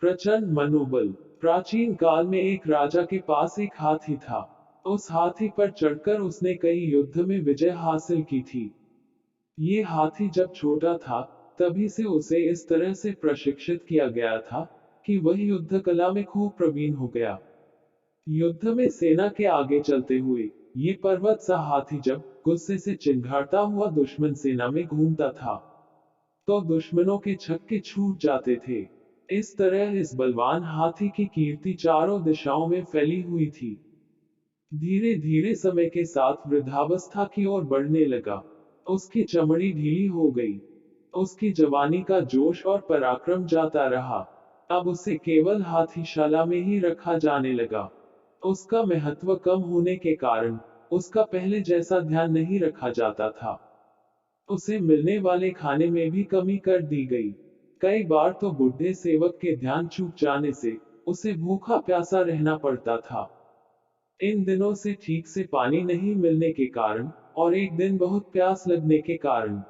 प्रचंड मनोबल। प्राचीन काल में एक राजा के पास एक हाथी था। उस हाथी पर चढ़कर उसने कई युद्ध में विजय हासिल की थी। ये हाथी जब छोटा था, तभी से उसे इस तरह से प्रशिक्षित किया गया था कि वह युद्ध कला में खूब प्रवीण हो गया। युद्ध में सेना के आगे चलते हुए ये पर्वत सा हाथी जब गुस्से से चिंघाड़ता हुआ दुश्मन सेना में घूमता था, तो दुश्मनों के छक्के छूट जाते थे। इस तरह इस बलवान हाथी की कीर्ति चारों दिशाओं में फैली हुई थी। धीरे धीरे समय के साथ वृद्धावस्था की ओर बढ़ने लगा। उसकी चमड़ी ढीली हो गई। उसकी जवानी का जोश और पराक्रम जाता रहा। अब उसे केवल हाथीशाला में ही रखा जाने लगा। उसका महत्व कम होने के कारण उसका पहले जैसा ध्यान नहीं रखा जाता था। उसे मिलने वाले खाने में भी कमी कर दी गई। कई बार तो बुढ़े सेवक के ध्यान चूक जाने से उसे भूखा प्यासा रहना पड़ता था। इन दिनों से ठीक से पानी नहीं मिलने के कारण और एक दिन बहुत प्यास लगने के कारण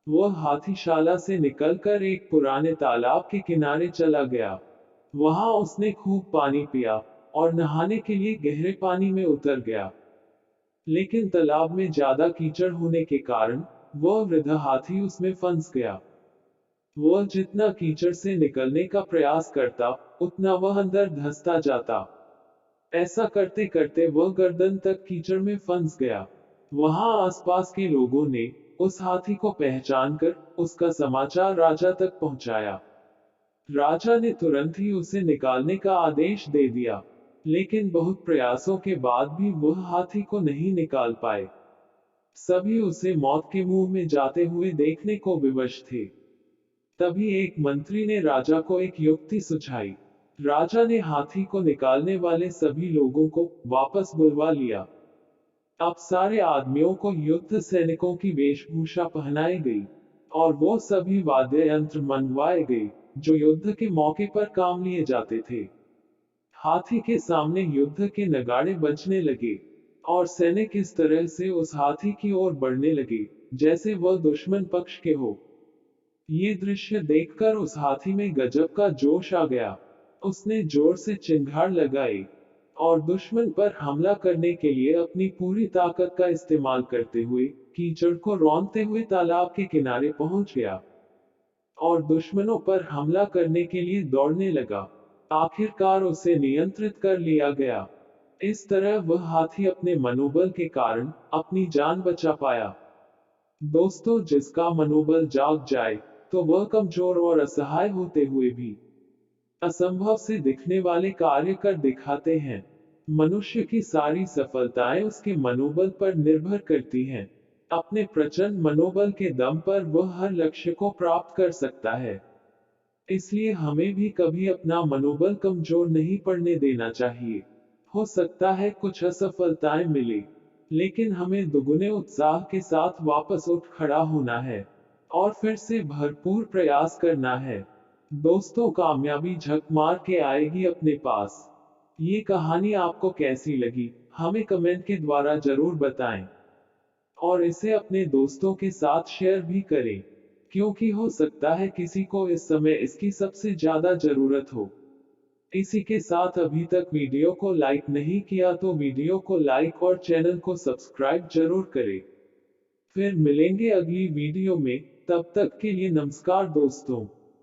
वह हाथीशाला से निकलकर एक पुराने तालाब के किनारे चला गया। वहां उसने खूब पानी पिया और नहाने के लिए गहरे पानी में उतर गया। लेकिन तालाब में ज्यादा कीचड़ होने के कारण वह वृद्ध हाथी उसमें फंस गया। वह जितना कीचड़ से निकलने का प्रयास करता, उतना वह अंदर धंसता जाता। ऐसा करते करते वह गर्दन तक कीचड़ में फंस गया। वहां आसपास के लोगों ने उस हाथी को पहचान कर उसका समाचार राजा तक पहुंचाया। राजा ने तुरंत ही उसे निकालने का आदेश दे दिया। लेकिन बहुत प्रयासों के बाद भी वह हाथी को नहीं निकाल पाए। सभी उसे मौत के मुंह में जाते हुए देखने को विवश थे। तभी एक मंत्री ने राजा को एक युक्ति सुझाई। राजा ने हाथी को निकालने वाले सभी लोगों को वापस बुलवा लिया। अब सारे आदमियों को युद्ध सैनिकों की वेशभूषा पहनाई गई और वो सभी वाद्य यंत्र मंगवाए गए जो युद्ध के मौके पर काम लिए जाते थे। हाथी के सामने युद्ध के नगाड़े बजने लगे और सैनिक इस तरह से उस हाथी की ओर बढ़ने लगे जैसे वह दुश्मन पक्ष के हो। ये दृश्य देखकर उस हाथी में गजब का जोश आ गया। उसने जोर से चिंगार लगाई और दुश्मन पर हमला करने के लिए अपनी पूरी ताकत का इस्तेमाल करते हुए कीचड़ को रौंदते हुए तालाब के किनारे पहुंच गया और दुश्मनों पर हमला करने के लिए दौड़ने लगा। आखिरकार उसे नियंत्रित कर लिया गया। इस तरह वह हाथी अपने मनोबल के कारण अपनी जान बचा पाया। दोस्तों, जिसका मनोबल जाग जाए तो वह कमजोर और असहाय होते हुए भी असंभव से दिखने वाले कार्य कर दिखाते हैं। मनुष्य की सारी सफलताएं उसके मनोबल पर निर्भर करती हैं। अपने प्रचंड मनोबल के दम पर वह हर लक्ष्य को प्राप्त कर सकता है। इसलिए हमें भी कभी अपना मनोबल कमजोर नहीं पड़ने देना चाहिए। हो सकता है कुछ असफलताएं मिले, लेकिन हमें दुगने उत्साह के साथ वापस उठ खड़ा होना है और फिर से भरपूर प्रयास करना है। दोस्तों, कामयाबी झक मार के आएगी अपने पास। ये कहानी आपको कैसी लगी, हमें कमेंट के द्वारा जरूर बताएं और इसे अपने दोस्तों के साथ शेयर भी करें, क्योंकि हो सकता है किसी को इस समय इसकी सबसे ज्यादा जरूरत हो। इसी के साथ अभी तक वीडियो को लाइक नहीं किया तो वीडियो को लाइक और चैनल को सब्सक्राइब जरूर करें। फिर मिलेंगे अगली वीडियो में, तब तक के लिए नमस्कार दोस्तों।